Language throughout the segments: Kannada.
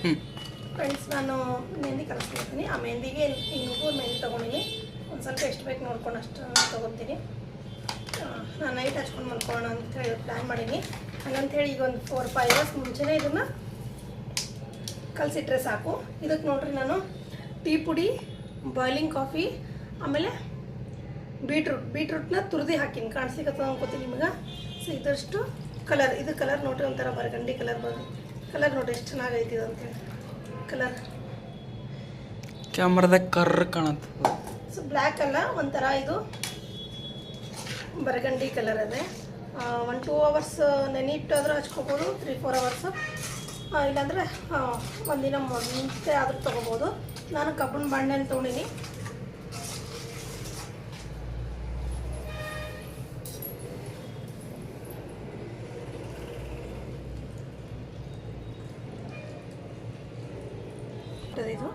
ಫ್ರೆಂಡ್ಸ್, ನಾನು ಮೆಹಂದಿ ಕಲಿಸ್ಕೊಳ್ತೀನಿ. ಆ ಮೆಹಂದಿಗೆ ಇನ್ನೂರು ಮೆಹಂದಿ ತೊಗೊಂಡಿನಿ. ಒಂದು ಸ್ವಲ್ಪ ಎಷ್ಟು ಬೇಕು ನೋಡ್ಕೊಂಡು ಅಷ್ಟು ತೊಗೊತೀನಿ. ನಾನು ನೈಟ್ ಹಚ್ಕೊಂಡು ಮಲ್ಕೊಳ್ಳೋಣ ಅಂತೇಳಿ ಪ್ಲ್ಯಾನ್ ಮಾಡೀನಿ. ಹಂಗಂತೇಳಿ ಈಗ ಒಂದು 4-5 ಅವರ್ಸ್ ಮುಂಚೆನೇ ಇದನ್ನು ಕಲಸಿಟ್ರೆ ಸಾಕು. ಇದಕ್ಕೆ ನೋಡ್ರಿ, ನಾನು ಟೀ ಪುಡಿ, ಬಾಯ್ಲಿಂಗ್ ಕಾಫಿ, ಆಮೇಲೆ ಬೀಟ್ರೂಟ್ನ ತುರಿದು ಹಾಕಿನಿ. ಕಾಣಿಸ್ಲಿಕ್ಕೆ ಅನ್ಕೋತೀನಿ ನಿಮಗೆ. ಸೊ ಇದಷ್ಟು ಕಲರ್, ಇದು ಕಲರ್ ನೋಡ್ರಿ, ಒಂಥರ ಬರ್ಗಂಡಿ ಕಲರ್ ನೋಡ್ರಿ ಎಷ್ಟು ಚೆನ್ನಾಗೈತಿ ಇದು ಅಂತೇಳಿ. ಕಲರ್ ಕ್ಯಾಮ್ರಾದಾಗ ಕರ್ರ ಕಾಣುತ್ತೆ. ಸೊ ಬ್ಲ್ಯಾಕ್ ಅಲ್ಲ, ಒಂಥರ ಇದು ಬರ್ಗಂಡಿ ಕಲರ್ ಅದೇ. 1-2 ಅವರ್ಸ್ ನೆನಿಟ್ಟಾದರೂ ಹಚ್ಕೋಬೋದು, 3-4 ಅವರ್ಸ್. ಇಲ್ಲಾಂದರೆ ಒಂದಿನ ಮುಂಚೆ ಆದರೂ ತೊಗೋಬೋದು. ನಾನು ಕಬ್ಬಿಣ ಬಾಣಲೆಯಲ್ಲಿ ತೊಗೊಂಡಿನಿ. ಇದು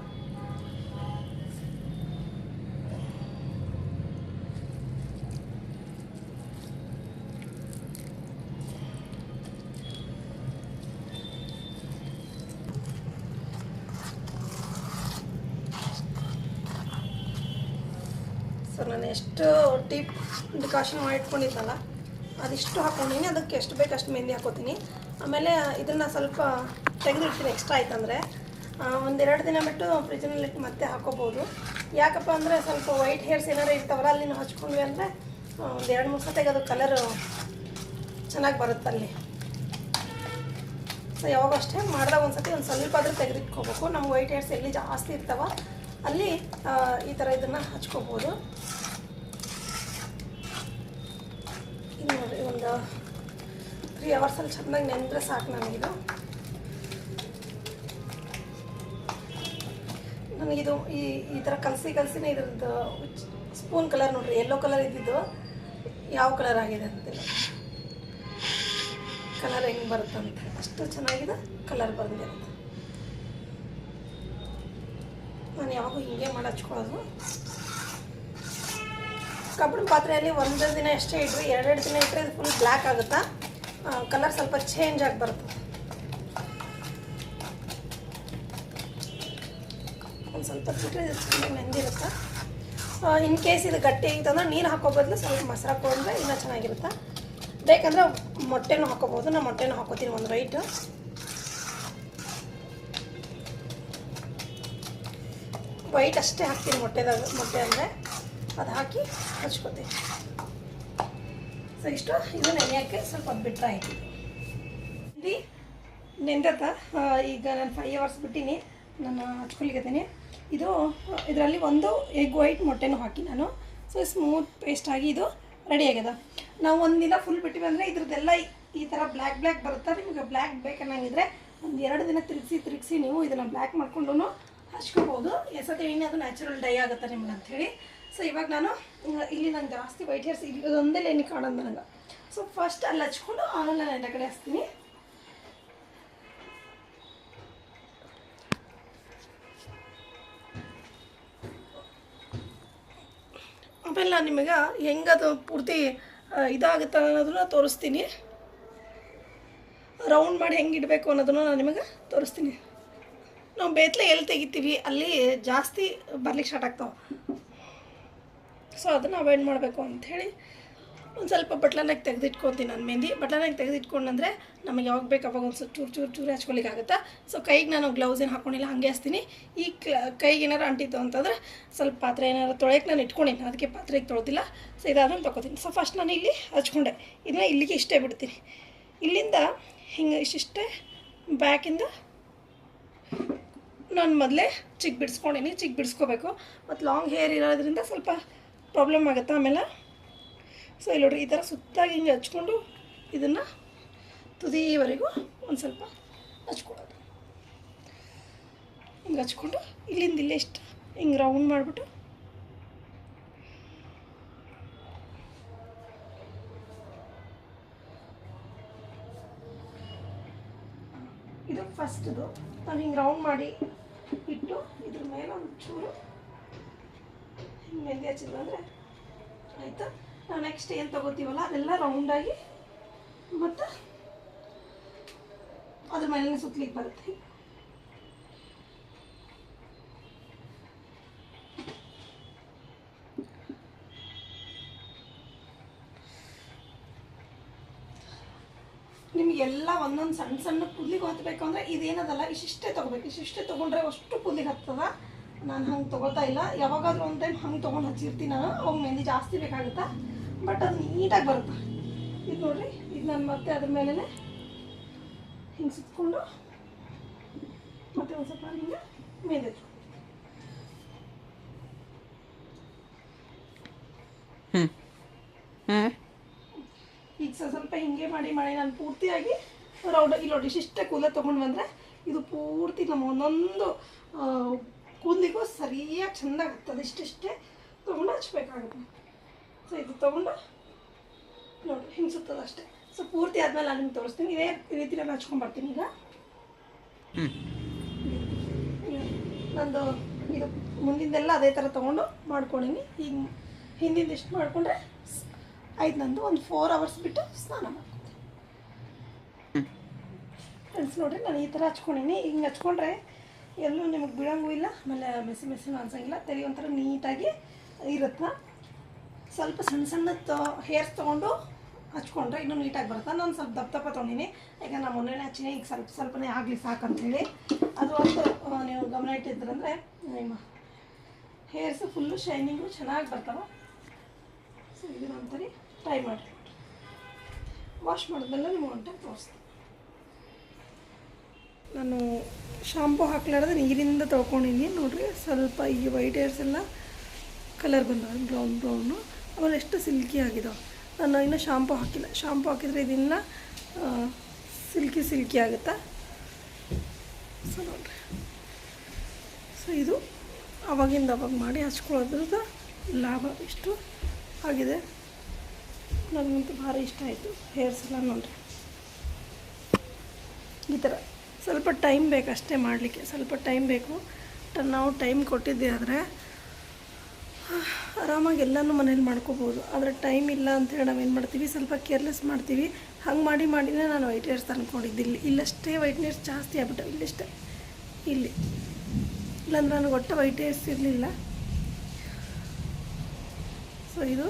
ಸೊ ನಾನು ಎಷ್ಟು ಡೀಪ್ ಡಿಕಾಷನ್ ಮಾಡಿ ಇಟ್ಕೊಂಡಿದ್ದಲ್ಲ ಅದಿಷ್ಟು ಹಾಕ್ಕೊಂಡಿನಿ. ಅದಕ್ಕೆ ಎಷ್ಟು ಬೇಕು ಅಷ್ಟು ಮೆಹಂದಿ ಹಾಕೋತೀನಿ. ಆಮೇಲೆ ಇದನ್ನು ಸ್ವಲ್ಪ ತೆಗೆದಿಡ್ತೀನಿ. ಎಕ್ಸ್ಟ್ರಾ ಆಯ್ತಂದರೆ 1-2 ದಿನ ಬಿಟ್ಟು ಫ್ರಿಜ್ನಲ್ಲಿ ಇಟ್ಟು ಮತ್ತೆ ಹಾಕೋಬೋದು. ಯಾಕಪ್ಪ ಅಂದರೆ ಸ್ವಲ್ಪ ವೈಟ್ ಹೇರ್ಸ್ ಏನಾರು ಇರ್ತಾವಲ್ಲ, ಅಲ್ಲಿ ನಾವು ಹಚ್ಕೊಂಡ್ವಿ ಅಂದರೆ 1-2-3 ಸತಿಗೆ ಅದು ಕಲರ್ ಚೆನ್ನಾಗಿ ಬರುತ್ತೆ ಅಲ್ಲಿ. ಸೊ ಯಾವಾಗ ಅಷ್ಟೇ ಮಾಡಿದಾಗ ಒಂದು ಸತಿ ಒಂದು ಸ್ವಲ್ಪ ಆದರೂ ತೆಗೆದಿಟ್ಕೋಬೇಕು. ನಮ್ಮ ವೈಟ್ ಹೇರ್ಸ್ ಎಲ್ಲಿ ಜಾಸ್ತಿ ಇರ್ತಾವ ಅಲ್ಲಿ ಈ ಥರ ಇದನ್ನು ಹಚ್ಕೋಬೋದು. ಇದು ನೋಡಿರಿ, ಒಂದು 3 ಅವರ್ಸಲ್ಲಿ ಚೆನ್ನಾಗಿ ನೆಂದರೆ ಸಾಕು ನನಗಿದು. ನನಗಿದು ಈ ಥರ ಕಲಸಿನೇ ಇದ್ರದ್ದು ಸ್ಪೂನ್ ಕಲರ್ ನೋಡಿರಿ, ಯೆಲ್ಲೋ ಕಲರ್ ಇದ್ದಿದ್ದು ಯಾವ ಕಲರ್ ಆಗಿದೆ ಅಂತಿಲ್ಲ. ಕಲರ್ ಹೆಂಗೆ ಬರುತ್ತಂತೆ ಅಷ್ಟು ಚೆನ್ನಾಗಿದೆ ಕಲರ್ ಬಂದಿರುತ್ತೆ. ನಾನು ಯಾವಾಗೂ ಹಿಂಗೆ ಮಾಡಿ ಹಚ್ಕೊಳ್ಳೋದು. ಕಬ್ಬಿಣ ಪಾತ್ರೆಯಲ್ಲಿ 1 ದಿನ ಅಷ್ಟೇ ಇಡ್ರಿ, 2 ದಿನ ಇಟ್ಟರೆ ಅದು ಫುಲ್ ಬ್ಲ್ಯಾಕ್ ಆಗುತ್ತಾ, ಕಲರ್ ಸ್ವಲ್ಪ ಚೇಂಜ್ ಆಗಿ ಬರುತ್ತೆ. ಒಂದು ಸ್ವಲ್ಪ ಬಿಟ್ಟರೆ ಚೆನ್ನಾಗಿ ನೆಂದಿರುತ್ತೆ. ಇನ್ ಕೇಸ್ ಇದು ಗಟ್ಟಿ ಆಗಿತ್ತಂದ್ರೆ ನೀರು ಹಾಕೋ ಬದಲು ಸ್ವಲ್ಪ ಮೊಸರು ಹಾಕೊಂಡ್ರೆ ಇನ್ನೂ ಚೆನ್ನಾಗಿರುತ್ತೆ. ಬೇಕಂದ್ರೆ ಮೊಟ್ಟೆನೂ ಹಾಕೋಬೋದು. ನಾನು ಮೊಟ್ಟೆನೂ ಹಾಕೋತೀನಿ ಒಂದು ವೈಟು. ವೈಟ್ ಅಷ್ಟೇ ಹಾಕ್ತೀನಿ ಮೊಟ್ಟೆ ಅಂದರೆ ಅದು ಹಾಕಿ ಹಚ್ಕೋತೀನಿ. ಸೊ ಇಷ್ಟು ಇದು ನೆನೆಯೋಕ್ಕೆ ಸ್ವಲ್ಪ ಬಿಟ್ಟರೆ ಆಯ್ತು. ನೆಂದತ್ತ ಈಗ ನಾನು 5 ಅವರ್ಸ್ ಬಿಟ್ಟಿನಿ, ನಾನು ಹಚ್ಕೊಲಿಕತ್ತೀನಿ. ಇದರಲ್ಲಿ ಒಂದು ಎಗ್ ವೈಟ್ ಮೊಟ್ಟೆನೂ ಹಾಕಿ ನಾನು. ಸೊ ಸ್ಮೂತ್ ಪೇಸ್ಟ್ ಆಗಿ ಇದು ರೆಡಿ ಆಗ್ಯದ. ನಾವು ಒಂದಿನ ಫುಲ್ ಬಿಟ್ಟಿವಿ ಅಂದರೆ ಇದ್ರದ್ದೆಲ್ಲ ಈ ಥರ ಬ್ಲ್ಯಾಕ್ ಬರುತ್ತೆ. ನಿಮಗೆ ಬ್ಲ್ಯಾಕ್ ಬೇಕನ್ನಂಗಿದ್ರೆ 1-2 ದಿನ ತಿರುಗಿಸಿ ನೀವು ಇದನ್ನು ಬ್ಲ್ಯಾಕ್ ಮಾಡ್ಕೊಂಡು ಹಚ್ಕೋಬೋದು. ಎಸತ್ತೆ ಎಣ್ಣೆ ಅದು ನ್ಯಾಚುರಲ್ ಡೈ ಆಗುತ್ತೆ ನಿಮ್ಗೆ ಅಂಥೇಳಿ. ಸೊ ಇವಾಗ ನಾನು ಇಲ್ಲಿ ನಂಗೆ ಜಾಸ್ತಿ ವೈಟ್ ಹೇರ್ಸ್ ಇದೊಂದೇ ಎಣ್ಣೆ ಕಾಣೋದು ನನಗೆ. ಸೊ ಫಸ್ಟ್ ಅಲ್ಲಿ ಹಚ್ಕೊಂಡು ಆಮೇಲೆ ನಾನು ಎಲ್ಲ ಕಡೆ ಹಚ್ತೀನಿ. ಆಮೇಲೆ ನಾನು ನಿಮಗೆ ಹೆಂಗದು ಪೂರ್ತಿ ಇದಾಗುತ್ತೆ ಅನ್ನೋದನ್ನ ತೋರಿಸ್ತೀನಿ. ರೌಂಡ್ ಮಾಡಿ ಹೆಂಗೆ ಇಡಬೇಕು ಅನ್ನೋದನ್ನು ನಾನು ನಿಮಗೆ ತೋರಿಸ್ತೀನಿ. ನಾವು ಬೇತ್ಲೆ ಎಲ್ಲಿ ತೆಗಿತೀವಿ ಅಲ್ಲಿ ಜಾಸ್ತಿ ಬರ್ಲಿಕ್ಕೆ ಸ್ಟಾರ್ಟ್ ಆಗ್ತಾವೆ. ಸೊ ಅದನ್ನು ಅವಾಯ್ಡ್ ಮಾಡಬೇಕು ಅಂಥೇಳಿ ಒಂದು ಸ್ವಲ್ಪ ಬಟ್ಲನಾಗಿ ತೆಗೆದಿಟ್ಕೊತೀನಿ. ನಾನು ಮೆಹಂದಿ ಬಟ್ಲನಾಗಿ ತೆಗೆದಿಟ್ಕೊಂಡಂದರೆ ನಮಗೆ ಯಾವಾಗ ಬೇಕು ಅವಾಗ ಒಂದು ಸ್ವಲ್ಪ ಚೂರು ಹಚ್ಕೊಲಿಕ್ಕಾಗುತ್ತೆ. ಸೊ ಕೈಗೆ ನಾನು ಗ್ಲೌಸ್ ಏನು ಹಾಕ್ಕೊಂಡಿಲ್ಲ, ಹಾಗೆ ಹಚ್ತೀನಿ. ಈ ಕೈಗೆ ಏನಾರು ಅಂಟಿತ್ತು ಅಂತಂದರೆ ಸ್ವಲ್ಪ ಪಾತ್ರೆ ಏನಾರು ತೊಳೆಯೋಕೆ ನಾನು ಇಟ್ಕೊಂಡಿನಿ, ಅದಕ್ಕೆ ಪಾತ್ರೆಗೆ ತೊಳೆದಿಲ್ಲ. ಸೊ ಇದಾದ್ಮೇಲೆ ತೊಗೋತೀನಿ. ಸೊ ಫಸ್ಟ್ ನಾನು ಇಲ್ಲಿ ಹಚ್ಕೊಂಡೆ, ಇದನ್ನ ಇಲ್ಲಿಗೆ ಇಷ್ಟೇ ಬಿಡ್ತೀನಿ. ಇಲ್ಲಿಂದ ಹಿಂಗೆ ಇಷ್ಟಿಷ್ಟೇ ಬ್ಯಾಕಿಂದ ನಾನು ಮೊದಲೇ ಚಿಕ್ಕ ಬಿಡಿಸ್ಕೋಬೇಕು. ಮತ್ತು ಲಾಂಗ್ ಹೇರ್ ಇರೋದ್ರಿಂದ ಸ್ವಲ್ಪ ಪ್ರಾಬ್ಲಮ್ ಆಗುತ್ತೆ ಆಮೇಲೆ. ಸೊ ಇಲ್ಲಿ ನೋಡಿರಿ, ಈ ಥರ ಸುತ್ತಾಗಿ ಹಿಂಗೆ ಹಚ್ಕೊಂಡು ಇದನ್ನು ತುದಿವರೆಗೂ ಒಂದು ಸ್ವಲ್ಪ ಹಚ್ಕೊಳ್ಳೋದು. ಹಿಂಗೆ ಹಚ್ಕೊಂಡು ಇಲ್ಲಿಂದ ಇಲ್ಲೇ ಇಷ್ಟು ಹಿಂಗೆ ರೌಂಡ್ ಮಾಡಿಬಿಟ್ಟು ಇದು ಫಸ್ಟ್ದು ನಾನು ಹಿಂಗೆ ರೌಂಡ್ ಮಾಡಿ ಇಟ್ಟು ಇದ್ರ ಮೇಲೆ ಒಂದು ಚೂರು ಹಿಂಗೆ ಮೆಹಂದಿ ಹಚ್ಚಿದ್ರು ಅಂದರೆ ಆಯಿತಾ. ನಾವು ನೆಕ್ಸ್ಟ್ ಏನು ತೊಗೋತೀವಲ್ಲ ಅದೆಲ್ಲ ರೌಂಡಾಗಿ ಮತ್ತು ಅದ್ರ ಮೇಲೆ ಸುತ್ತಲಿಕ್ಕೆ ಬರುತ್ತೆ. ನಿಮಗೆಲ್ಲ ಒಂದೊಂದು ಸಣ್ಣ ಸಣ್ಣ ಕೂದಲಿಗೆ ಹತ್ತಬೇಕು ಅಂದರೆ ಇದೇನದಲ್ಲ ಇಷ್ಟಿಷ್ಟೇ ತೊಗೋಬೇಕು. ಇಷ್ಟಿಷ್ಟೇ ತೊಗೊಂಡ್ರೆ ಅಷ್ಟು ಕೂದಲಿಗೆ ಹತ್ತದ. ನಾನು ಹಂಗೆ ತೊಗೋತಾ ಇಲ್ಲ. ಯಾವಾಗಾದ್ರೂ ಒಂದು ಟೈಮ್ ಹಂಗೆ ತೊಗೊಂಡು ಹಚ್ಚಿರ್ತೀನಿ ನಾನು. ಅವಾಗ ಮೆಹಂದಿ ಜಾಸ್ತಿ ಬೇಕಾಗುತ್ತೆ, ಬಟ್ ಅದು ನೀಟಾಗಿ ಬರುತ್ತೆ. ಇದು ನೋಡಿರಿ, ಇದು ನಾನು ಮತ್ತೆ ಅದ್ರ ಮೇಲೆ ಹಿಂಗೆ ಸುತ್ಕೊಂಡು ಮತ್ತೆ ಒಂದು ಸ್ವಲ್ಪ ಹಿಂಗೆ ಮೆಹಂದಿ ಹಚ್ಕೊಂಡು ಈಗ ಸ್ವಲ್ಪ ಹಿಂಗೆ ಮಾಡಿ ನಾನು ಪೂರ್ತಿಯಾಗಿ ರೌಂಡ್ ಇಲ್ಲಿ ನೋಡಿ ಇಷ್ಟೇ ಕೂದಲು ತೊಗೊಂಡು ಬಂದರೆ ಇದು ಪೂರ್ತಿ ನಮ್ಮ ಒಂದೊಂದು ಕೂದಲಿಗೂ ಸರಿಯಾಗಿ ಚೆಂದಾಗಿ ಆಗ್ತದೆ. ಇಷ್ಟಿಷ್ಟೇ ತೊಗೊಂಡು ಹಚ್ಬೇಕಾಗುತ್ತೆ. ಸೊ ಇದು ತೊಗೊಂಡು ನೋಡಿ ಹಿಂಗೆ ಸುತ್ತದ ಅಷ್ಟೇ. ಸೊ ಪೂರ್ತಿ ಆದಮೇಲೆ ನಾನು ನಿಮ್ಗೆ ತೋರಿಸ್ತೀನಿ. ಇದೇ ರೀತಿ ನಾನು ಹಚ್ಕೊಂಡ್ಬರ್ತೀನಿ. ಈಗ ನಂದು ಇದು ಮುಂದಿಂದೆಲ್ಲ ಅದೇ ಥರ ತೊಗೊಂಡು ಮಾಡ್ಕೊಂಡಿನಿ. ಈಗ ಹಿಂದಿಂದ ಇಷ್ಟು ಮಾಡಿಕೊಂಡ್ರೆ ಆಯ್ತು. ನಂದು ಒಂದು 4 hours ಬಿಟ್ಟು ಸ್ನಾನ ಮಾಡ್ಕೊತೀನಿ. ಫ್ರೆಂಡ್ಸ್ ನೋಡಿರಿ, ನಾನು ಈ ಥರ ಹಚ್ಕೊಂಡಿನಿ. ಹಿಂಗೆ ಹಚ್ಕೊಂಡ್ರೆ ಎಲ್ಲೂ ನಿಮಗೆ ಬೀಳಂಗೂ ಇಲ್ಲ, ಆಮೇಲೆ ಮೆಸಿನೂ ಅನ್ಸಂಗಿಲ್ಲ. ತಲೆ ಒಂಥರ ನೀಟಾಗಿ ಇರುತ್ತೆ. ಸ್ವಲ್ಪ ಸಣ್ಣ ಸಣ್ಣದು ಹೇರ್ಸ್ ತೊಗೊಂಡು ಹಚ್ಕೊಂಡ್ರೆ ಇನ್ನೂ ನೀಟಾಗಿ ಬರುತ್ತೆ. ನಾನು ಸ್ವಲ್ಪ ದಪ್ಪ ತೊಗೊಂಡಿನಿ, ಈಗ ನಾನು ಮೊನ್ನೆ ಹಚ್ಚಿನಿ. ಈಗ ಸ್ವಲ್ಪನೇ ಆಗಲಿ ಸಾಕಂತೇಳಿ. ಅದು ಒಂದು ನೀವು ಗಮನ ಇಟ್ಟಿದ್ರಂದರೆ ನಿಮ್ಮ ಹೇರ್ಸು ಫುಲ್ಲು ಶೈನಿಂಗು ಚೆನ್ನಾಗಿ ಬರ್ತಾವೆ. ಸೊ ಇದು ನಂತರ ಟ್ರೈ ಮಾಡಿ. ವಾಶ್ ಮಾಡಿದ್ಮೇಲೆ ನಿಮ್ಗೆ ಒಂದು ಟೈಮ್ ತೋರಿಸ್ತೀನಿ. ನಾನು ಶಾಂಪು ಹಾಕ್ಲಾರ್ದೆ ನೀರಿಂದ ತೊಳ್ಕೊಂಡಿನಿ. ನೋಡಿರಿ, ಸ್ವಲ್ಪ ಈ ವೈಟ್ ಹೇರ್ಸ್ ಎಲ್ಲ ಕಲರ್ ಬಂದವೆ, ಬ್ರೌನು. ಆಮೇಲೆ ಎಷ್ಟು ಸಿಲ್ಕಿ ಆಗಿದಾವೆ. ನಾನು ಇನ್ನೂ ಶಾಂಪು ಹಾಕಿಲ್ಲ. ಶಾಂಪು ಹಾಕಿದರೆ ಇದನ್ನ ಸಿಲ್ಕಿ ಆಗುತ್ತೆ. ಸೊ ನೋಡಿರಿ, ಸೊ ಇದು ಅವಾಗಿಂದ ಅವಾಗ ಮಾಡಿ ಹಚ್ಕೊಳ್ಳೋದ್ರದ್ದು ಲಾಭ ಇಷ್ಟು ಆಗಿದೆ. ನನಗಂತೂ ಭಾರಿ ಇಷ್ಟ ಆಯಿತು ಹೇರ್ಸ್ ಎಲ್ಲ. ನೋಡಿರಿ, ಈ ಥರ ಸ್ವಲ್ಪ ಟೈಮ್ ಬೇಕಷ್ಟೇ ಮಾಡಲಿಕ್ಕೆ, ಸ್ವಲ್ಪ ಟೈಮ್ ಬೇಕು. ನಾವು ಟೈಮ್ ಕೊಟ್ಟಿದ್ದೆ ಆದರೆ ಆರಾಮಾಗಿ ಎಲ್ಲನೂ ಮನೇಲಿ ಮಾಡ್ಕೋಬೋದು. ಆದರೆ ಟೈಮ್ ಇಲ್ಲ ಅಂಥೇಳಿ ನಾವೇನು ಮಾಡ್ತೀವಿ, ಸ್ವಲ್ಪ ಕೇರ್ಲೆಸ್ ಮಾಡ್ತೀವಿ. ಹಂಗೆ ಮಾಡಿನೇ ನಾನು ವೈಟ್ ಹೇರ್ಸ್ ತಂದ್ಕೊಂಡಿದ್ದು. ಇಲ್ಲಷ್ಟೇ ವೈಟ್ ಹೇರ್ಸ್ ಜಾಸ್ತಿ ಆಗ್ಬಿಟ್ಟವು. ಇಲ್ಲಿಷ್ಟೇ, ಇಲ್ಲಾಂದ್ರೆ ನನಗೆ ಒಟ್ಟು ವೈಟ್ ಹೇರ್ಸ್ ಇರಲಿಲ್ಲ. ಸೊ ಇದು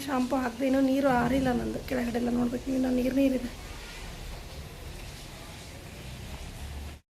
ಶಾಂಪು ಹಾಕಿದೆ. ಇನ್ನೂ ನೀರು ಆರಿಲ್ಲ ನಂದು. ಕೆಳಗಡೆ ಎಲ್ಲ ನೋಡ್ಬೇಕು, ಇನ್ನೂ ನೀರಿದೆ.